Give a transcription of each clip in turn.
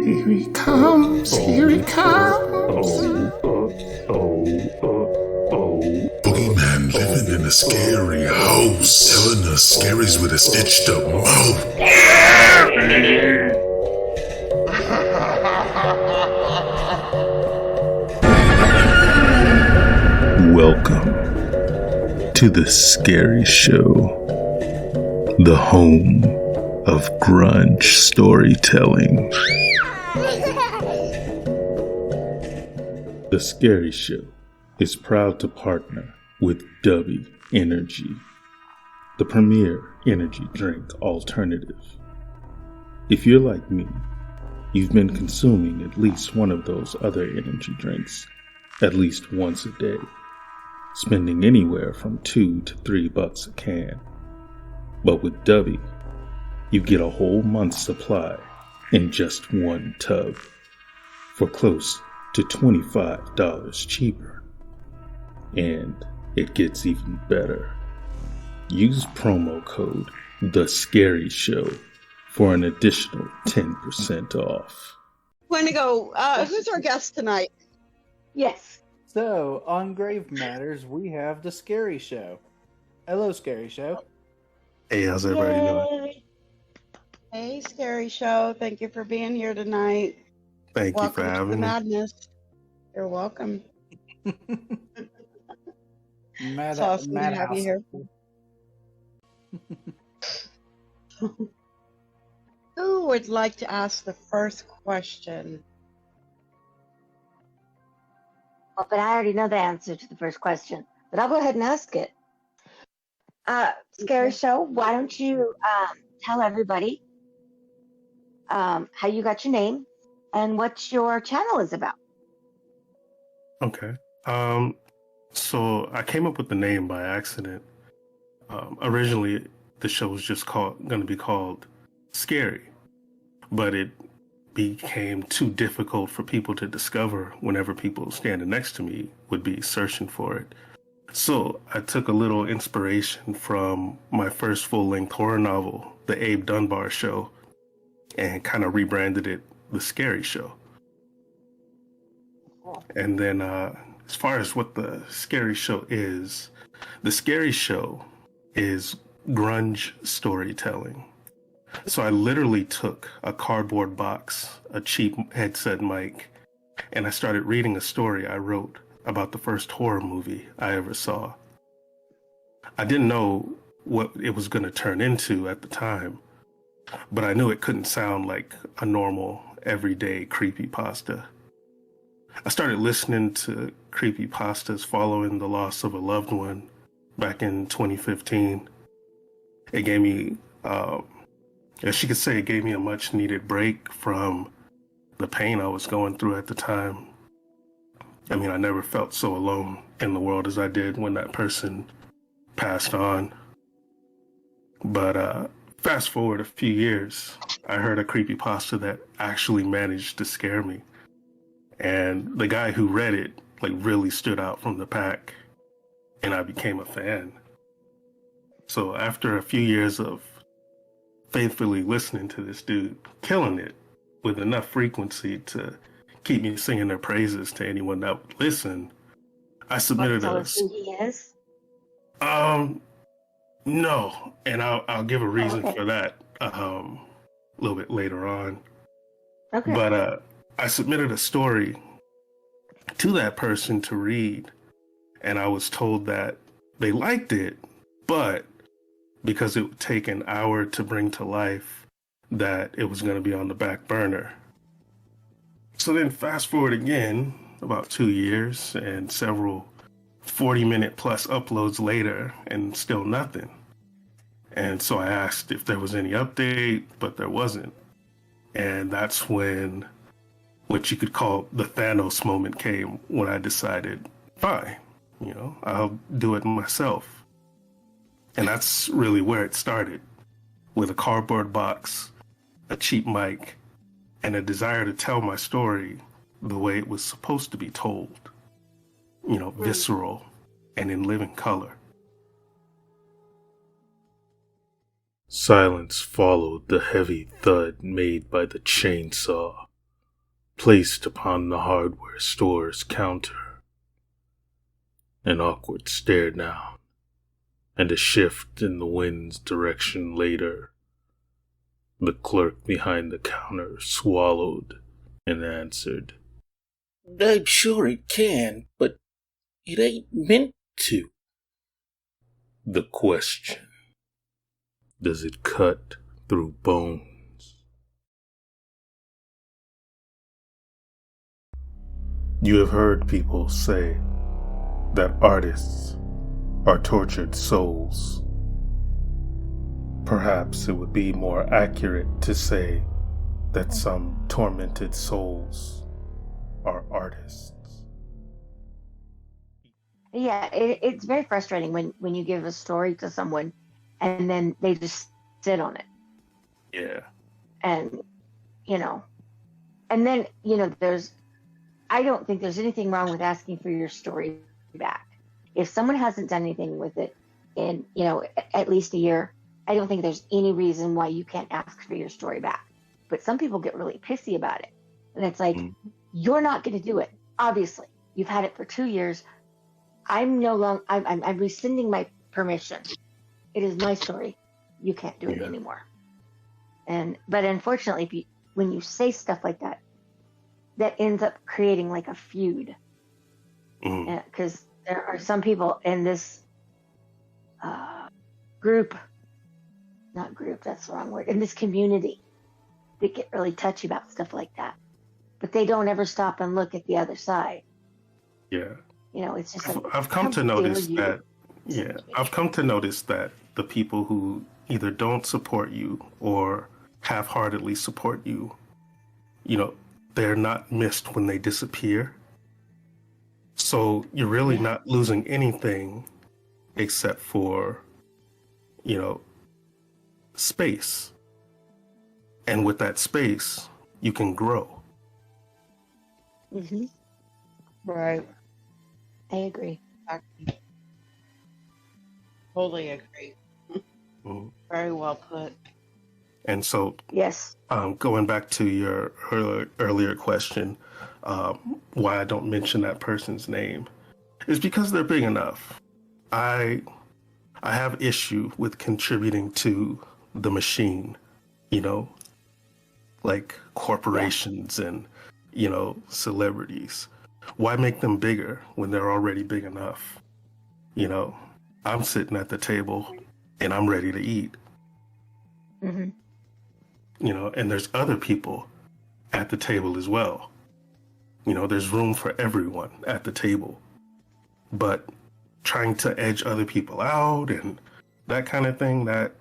Here he comes, here he comes. Boogeyman living in a scary house, telling us scaries with a stitched up mouth. Welcome to the Scary Show, the home of grunge storytelling. The Scary Show is proud to partner with 𝗙cie Energy, the premier energy drink alternative. If you're like me, you've been consuming at least one of those other energy drinks at least once a day, spending anywhere from $2 to $3 a can. But with 𝗙cie, you get a whole month's supply in just one tub for close to $25 cheaper. And it gets even better. Use promo code 𝗺SCARIES for an additional 10% off. Wendigo, who's our guest tonight? Yes. So, on Grave Matters, we have the Scary Show. Hello, Scary Show. Hey, how's everybody doing? Hey, Scary Show. Thank you for being here tonight. Thank you Welcome for to the having me. madness. You're welcome. It's awesome to have you here. Who would like to ask the first question? Well, but I already know the answer to the first question, but I'll go ahead and ask it. Scary Show, why don't you tell everybody how you got your name and what your channel is about? Okay. So I came up with the name by accident. Originally, the show was just going to be called Scary, but it became too difficult for people to discover whenever people standing next to me would be searching for it. So I took a little inspiration from my first full-length horror novel, The Abe Dunbar Show, and kind of rebranded it The Scary Show. And then as far as what The Scary Show is, The Scary Show is grunge storytelling. So I literally took a cardboard box, a cheap headset mic, and I started reading a story I wrote about the first horror movie I ever saw. I didn't know what it was going to turn into at the time, but I knew it couldn't sound like a normal, everyday creepypasta. I started listening to creepypastas following the loss of a loved one back in 2015. It gave me, as you could say, it gave me a much needed break from the pain I was going through at the time. I mean, I never felt so alone in the world as I did when that person passed on. But fast forward a few years, I heard a creepypasta that actually managed to scare me. And the guy who read it, really stood out from the pack, and I became a fan. So after a few years of faithfully listening to this dude, killing it with enough frequency to keep me singing their praises to anyone that would listen, I submitted Tell us who he is? No, and I'll give a reason okay. for that a little bit later on. Okay. But I submitted a story to that person to read, and I was told that they liked it, but because it would take an hour to bring to life, that it was going to be on the back burner. So then fast forward again, about 2 years and several 40-minute plus uploads later, and still nothing. And so I asked if there was any update, but there wasn't. And that's when what you could call the Thanos moment came, when I decided, fine, I'll do it myself. And that's really where it started, with a cardboard box, a cheap mic, and a desire to tell my story the way it was supposed to be told. Visceral and in living color. Silence followed the heavy thud made by the chainsaw. placed upon the hardware store's counter. An awkward stare down, and a shift in the wind's direction later. The clerk behind the counter swallowed and answered, I'm sure it can, but it ain't meant to. The question, does it cut through bones? You have heard people say that artists are tortured souls. Perhaps it would be more accurate to say that some tormented souls are artists. Yeah, it's very frustrating when you give a story to someone and then they just sit on it. Yeah. And, and then, I don't think there's anything wrong with asking for your story back. If someone hasn't done anything with it in, at least a year, I don't think there's any reason why you can't ask for your story back. But some people get really pissy about it. And it's like, you're not going to do it. Obviously, you've had it for 2 years. I'm rescinding my permission. It is my story. You can't do it anymore. But unfortunately, when you say stuff like that, that ends up creating like a feud. Because there are some people in this that's the wrong word, in this community that get really touchy about stuff like that. But they don't ever stop and look at the other side. Yeah. It's just like, I've come to notice that. Yeah, I've come to notice that the people who either don't support you or half-heartedly support you, they're not missed when they disappear. So you're really not losing anything except for, space. And with that space, you can grow. Mm-hmm. Right. I agree. Totally agree. Very well put. And so, yes. Going back to your earlier question, why I don't mention that person's name is because they're big enough. I have issue with contributing to the machine, like corporations and, celebrities. Why make them bigger when they're already big enough? I'm sitting at the table and I'm ready to eat. Mm-hmm. And there's other people at the table as well. There's room for everyone at the table. But trying to edge other people out and that kind of thing, that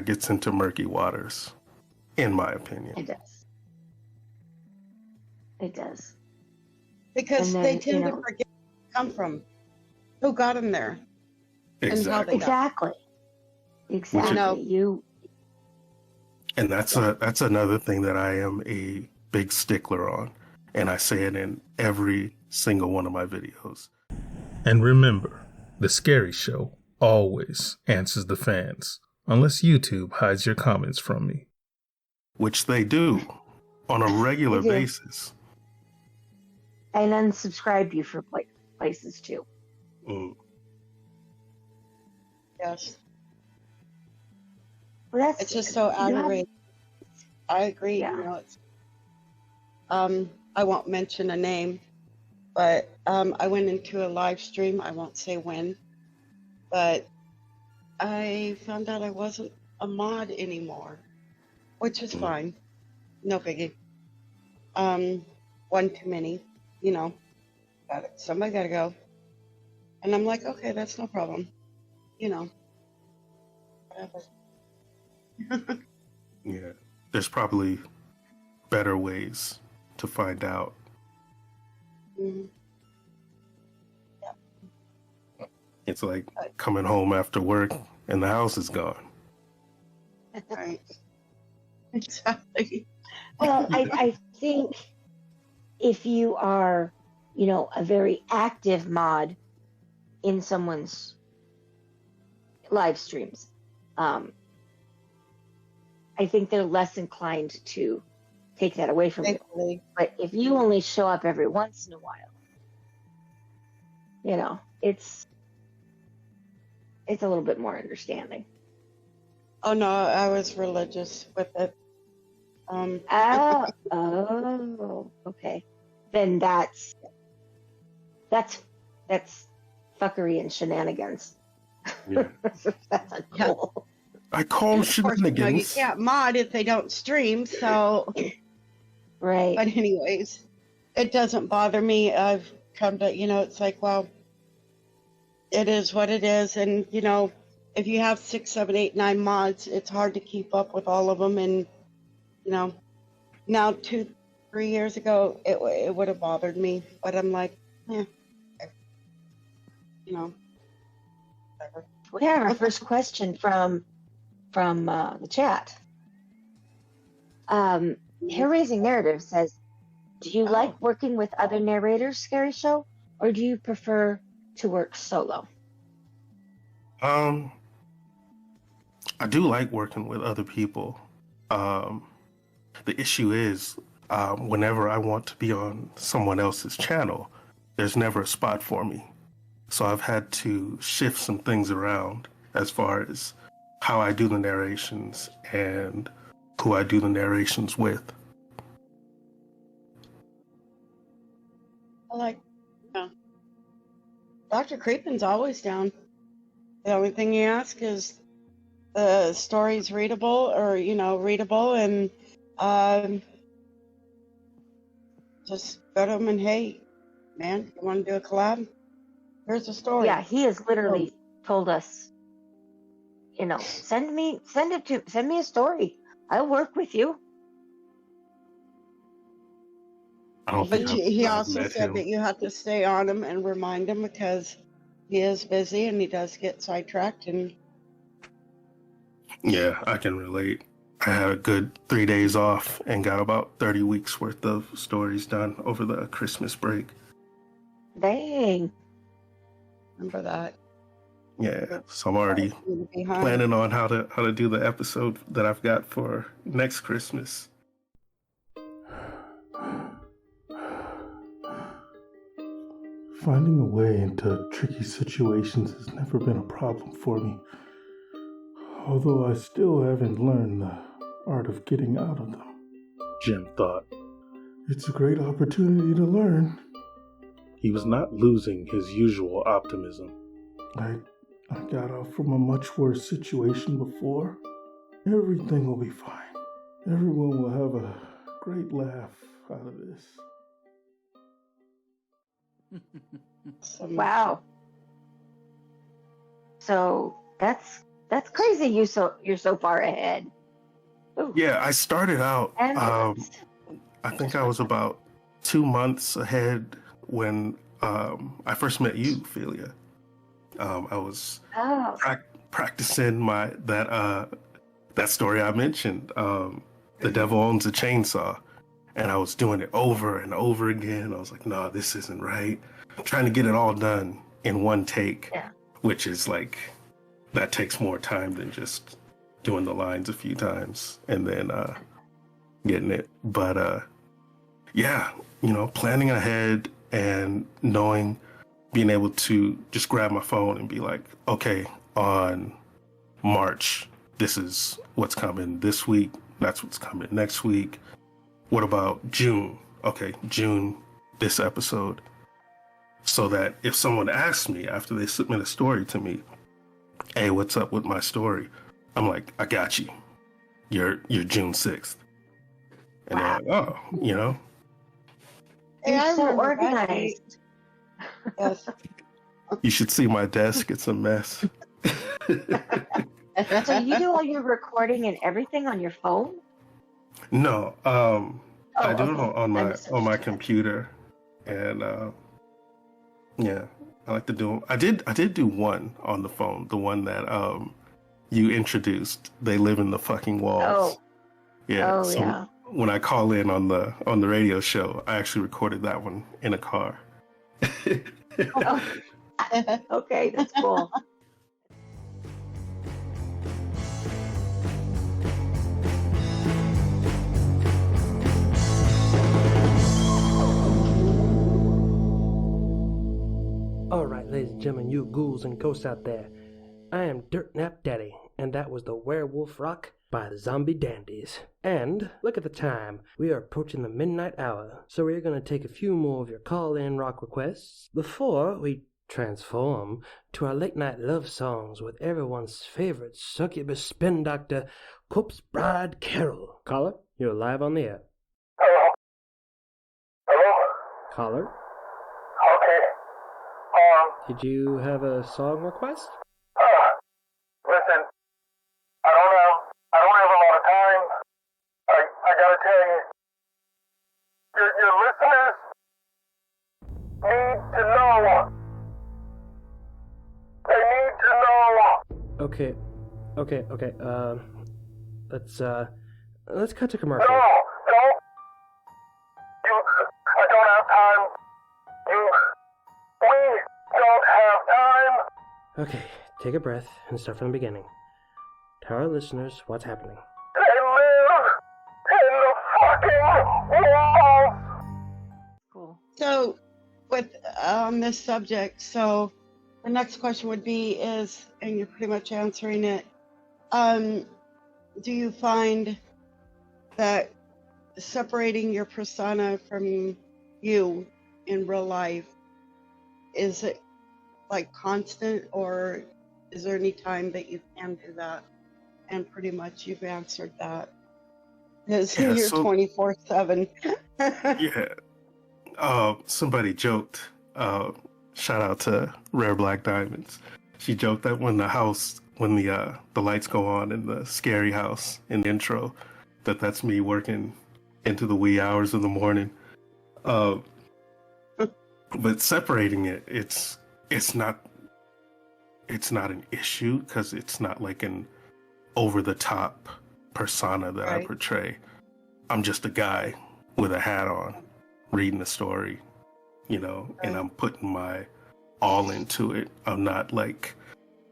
gets into murky waters, in my opinion. It does. It does. Because then, they tend to forget where they come from, who got them there, and how they got them. Exactly. And that's another thing that I am a big stickler on, and I say it in every single one of my videos. And remember, the Scary Show always answers the fans, unless YouTube hides your comments from me. Which they do on a regular basis. And unsubscribe you for places too. Yes. Well, it's just so aggravating. I agree. Yeah. I won't mention a name, but I went into a live stream. I won't say when, but I found out I wasn't a mod anymore, which is fine. No biggie. One too many, got it. Somebody got to go. And I'm like, okay, that's no problem. Whatever. Yeah, there's probably better ways to find out. Mm-hmm. Yeah. It's like coming home after work and the house is gone. Right. Exactly. Well, I think if you are, a very active mod in someone's live streams, I think they're less inclined to take that away from you. Thankfully. But if you only show up every once in a while, you know, it's a little bit more understanding. Oh no, I was religious with it. Oh, okay. Then that's fuckery and shenanigans. Yeah. That's uncool. I call Of course, you shenanigans. can't mod if they don't stream. So, Right. but anyways, it doesn't bother me. I've come to, it's like, well, it is what it is, and if you have 6, 7, 8, 9 mods, it's hard to keep up with all of them. And now 2, 3 years ago, it would have bothered me, but I'm like, whatever. We have our first question from the chat. Hair Raising Narrative says, do you like working with other narrators, Scary Show, or do you prefer to work solo? I do like working with other people. The issue is, whenever I want to be on someone else's channel, there's never a spot for me. So I've had to shift some things around as far as how I do the narrations and who I do the narrations with. I like, Dr. Creepin's always down. The only thing you ask is the story's readable or, readable, and just go to him and, hey, man, you want to do a collab? Here's the story. Yeah, he has literally told us, send me a story. I'll work with you. I don't But think he I've also met said him. that you have to stay on him and remind him because he is busy and he does get sidetracked. And Yeah, I can relate. I had a good 3 days off and got about 30 weeks worth of stories done over the Christmas break. Dang. remember that. Yeah, so I'm already planning on how to do the episode that I've got for next Christmas. Finding a way into tricky situations has never been a problem for me, although I still haven't learned the art of getting out of them. Jim thought. It's a great opportunity to learn. He was not losing his usual optimism. I got out from a much worse situation before. Everything will be fine. Everyone will have a great laugh out of this. Wow. So that's crazy. You're so far ahead. Ooh. Yeah, I started out, And I think I was about 2 months ahead when I first met you, Ophelia. I was practicing that story I mentioned, The Devil Owns a Chainsaw. And I was doing it over and over again. I was like, no, this isn't right. I'm trying to get it all done in one take, which is like, that takes more time than just doing the lines a few times and then getting it. But yeah, planning ahead and being able to just grab my phone and be like, okay, on March, this is what's coming this week. That's what's coming next week. What about June? Okay, June, this episode. So that if someone asks me after they submit a story to me, hey, what's up with my story? I'm like, I got you. You're June 6th. And they're like, oh, Hey, I You're so remember that organized. Yes. You should see my desk. It's a mess. So you do all your recording and everything on your phone? No, I do it okay. on my misunderstood. computer, and yeah, I like to do them. I did do one on the phone, the one that you introduced. They live in the fucking walls. Oh. Yeah. Oh, so yeah. when I call in on the radio show, I actually recorded that one in a car. Oh. Okay, that's cool. gentlemen, you ghouls and ghosts out there. I am Dirt Nap Daddy, and that was the Werewolf Rock by the Zombie Dandies. And look at the time. We are approaching the midnight hour, so we are going to take a few more of your call-in rock requests before we transform to our late-night love songs with everyone's favorite succubus spin doctor, Corpse Bride Carol. Caller, you're live on the air. Hello? Hello? Caller, Okay. did you have a song request? Listen, I don't have a lot of time. I gotta tell you, your listeners need to know. They need to know. Okay. Let's cut to commercial. No. I don't have time. We don't have time. Okay, take a breath and start from the beginning. Tell our listeners what's happening. They live in the fucking walls. Cool. So, with this subject, so the next question would be is, and you're pretty much answering it, do you find that separating your persona from you in real life, is it like constant, or is there any time that you can do that? And pretty much you've answered that. Because Yeah, you're so- 24/7. Yeah. Somebody joked, shout out to Rare Black Diamonds. She joked that when the lights go on in the scary house in the intro, that's me working into the wee hours of the morning. But separating it, it's not an issue because it's not like an over the top persona that I Right. portray. I'm just a guy with a hat on, reading a story, and I'm putting my all into it. I'm not like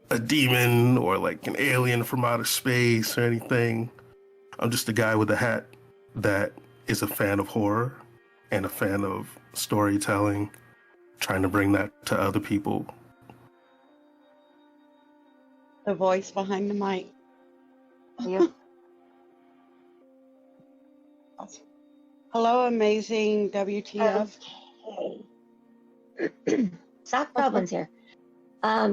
a demon or like an alien from outer space or anything. I'm just a guy with a hat that is a fan of horror and a fan of storytelling, trying to bring that to other people. The voice behind the mic. Yep. Awesome. Hello, amazing WTF. Okay. Sock Goblins here.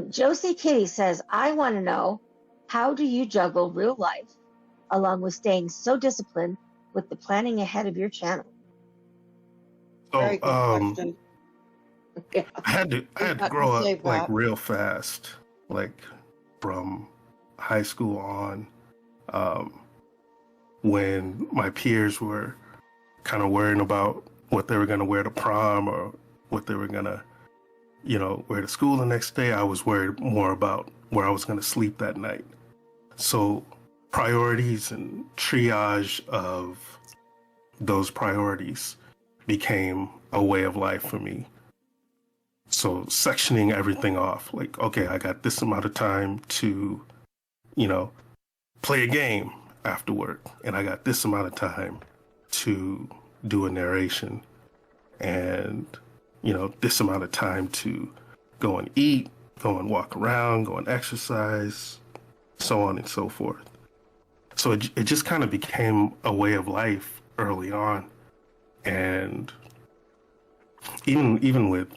Josie Kitty says, I want to know, how do you juggle real life along with staying so disciplined with the planning ahead of your channel? Very So, good question. I had to Not grow to say up like that. real fast, like from high school on, when my peers were kind of worrying about what they were going to wear to prom or what they were going to, wear to school the next day. I was worried more about where I was going to sleep that night. So priorities and triage of those priorities became a way of life for me. So sectioning everything off, like, okay, I got this amount of time to, play a game after work, and I got this amount of time to do a narration, and, this amount of time to go and eat, go and walk around, go and exercise, so on and so forth. So it just kind of became a way of life early on. And even with,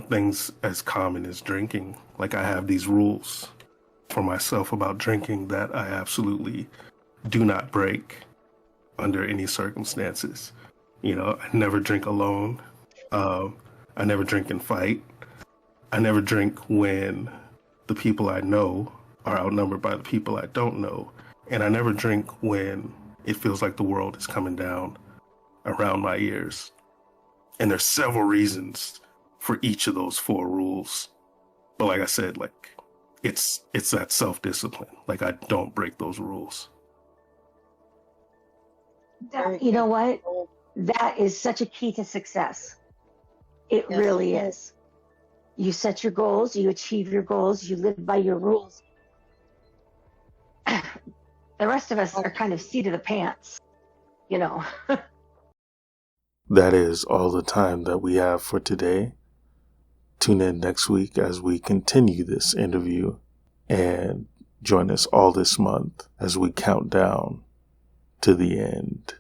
things as common as drinking, like I have these rules for myself about drinking that I absolutely do not break under any circumstances. I never drink alone. I never drink and fight. I never drink when the people I know are outnumbered by the people I don't know. And I never drink when it feels like the world is coming down around my ears. And there's several reasons for each of those 4 rules. But like I said, like it's that self-discipline. Like I don't break those rules. You know what? That is such a key to success. It Yes. really is. You set your goals, you achieve your goals, you live by your rules. The rest of us are kind of seat of the pants, That is all the time that we have for today. Tune in next week as we continue this interview, and join us all this month as we count down to the end.